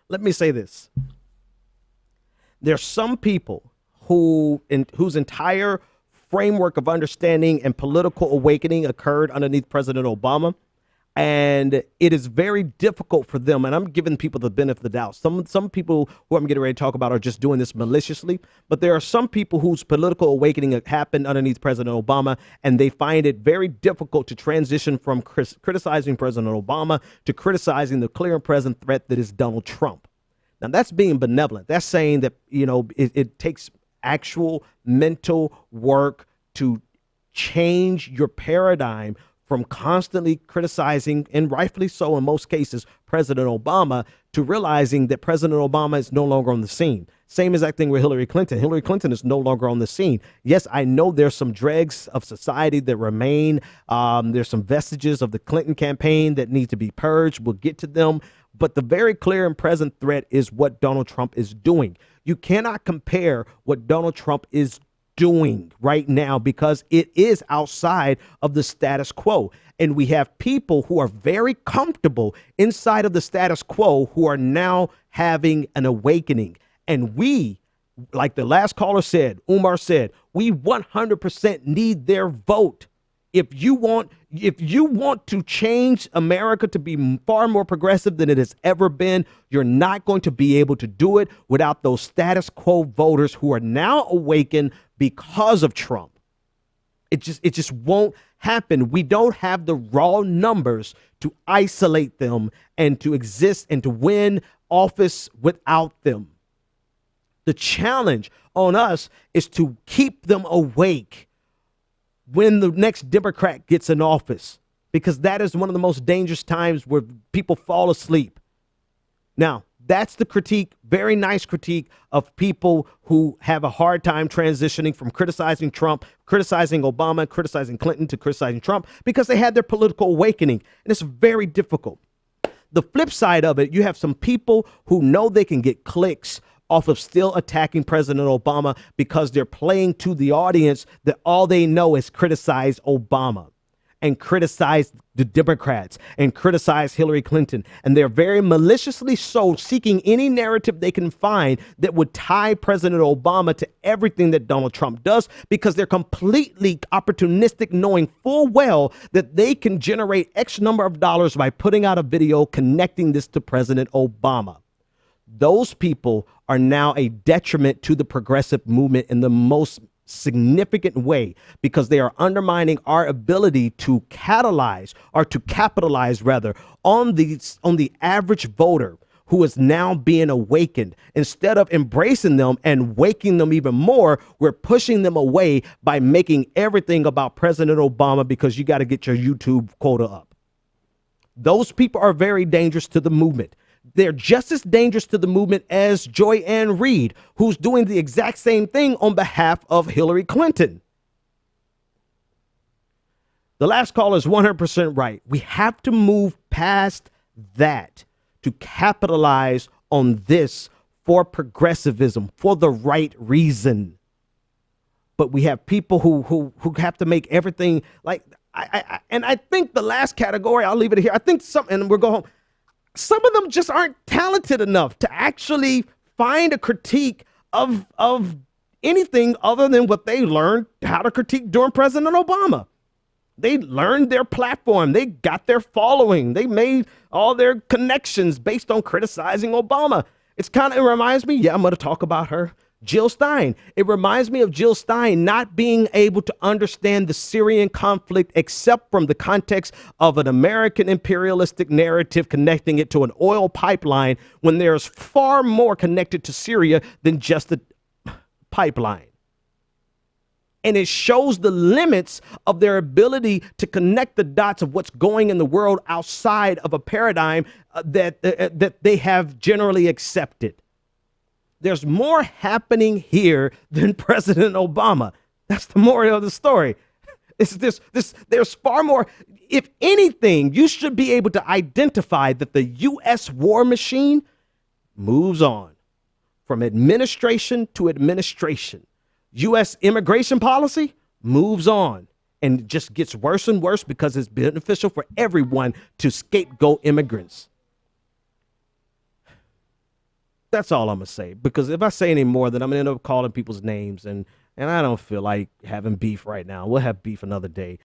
let me say this. There's some people whose entire framework of understanding and political awakening occurred underneath President Obama. And it is very difficult for them. And I'm giving people the benefit of the doubt. Some people who I'm getting ready to talk about are just doing this maliciously. But there are some people whose political awakening happened underneath President Obama, and they find it very difficult to transition from criticizing President Obama to criticizing the clear and present threat that is Donald Trump. Now, that's being benevolent. That's saying that, it takes actual mental work to change your paradigm from constantly criticizing, and rightfully so in most cases, President Obama, to realizing that President Obama is no longer on the scene. Same exact thing with Hillary Clinton. Hillary Clinton is no longer on the scene. Yes, I know there's some dregs of society that remain. There's some vestiges of the Clinton campaign that need to be purged. We'll get to them. But the very clear and present threat is what Donald Trump is doing. You cannot compare what Donald Trump is doing right now because it is outside of the status quo. And we have people who are very comfortable inside of the status quo who are now having an awakening. And we, like the last caller said, Umar said, we 100% need their vote. If you want to change America to be far more progressive than it has ever been, you're not going to be able to do it without those status quo voters who are now awakened because of Trump. It just won't happen. We don't have the raw numbers to isolate them and to exist and to win office without them. The challenge on us is to keep them awake when the next Democrat gets in office, because that is one of the most dangerous times where people fall asleep. Now, that's the critique, very nice critique of people who have a hard time transitioning from criticizing Trump, criticizing Obama, criticizing Clinton to criticizing Trump because they had their political awakening. And it's very difficult. The flip side of it, you have some people who know they can get clicks off of still attacking President Obama because they're playing to the audience that all they know is criticize Obama and criticize the Democrats and criticize Hillary Clinton. And they're very maliciously so seeking any narrative they can find that would tie President Obama to everything that Donald Trump does because they're completely opportunistic, knowing full well that they can generate X number of dollars by putting out a video connecting this to President Obama. Those people are now a detriment to the progressive movement in the most significant way because they are undermining our ability to catalyze or to capitalize rather on the average voter who is now being awakened. Instead of embracing them and waking them even more, we're pushing them away by making everything about President Obama because you got to get your YouTube quota up. Those people are very dangerous to the movement. They're just as dangerous to the movement as Joy Ann Reid, who's doing the exact same thing on behalf of Hillary Clinton. The last caller is 100% right. We have to move past that to capitalize on this for progressivism, for the right reason. But we have people who have to make everything like, I think the last category, I'll leave it here. I think and we'll go home. Some of them just aren't talented enough to actually find a critique of anything other than what they learned how to critique during President Obama. They learned their platform. They got their following. They made all their connections based on criticizing Obama. It reminds me, I'm going to talk about her, Jill Stein. It reminds me of Jill Stein not being able to understand the Syrian conflict except from the context of an American imperialistic narrative connecting it to an oil pipeline when there's far more connected to Syria than just a pipeline. And it shows the limits of their ability to connect the dots of what's going in the world outside of a paradigm that they have generally accepted. There's more happening here than President Obama. That's the moral of the story. There's far more. If anything, you should be able to identify that the U.S. war machine moves on from administration to administration. U.S. immigration policy moves on and just gets worse and worse because it's beneficial for everyone to scapegoat immigrants. That's all I'm gonna say. Because if I say any more, then I'm gonna end up calling people's names, and I don't feel like having beef right now. We'll have beef another day.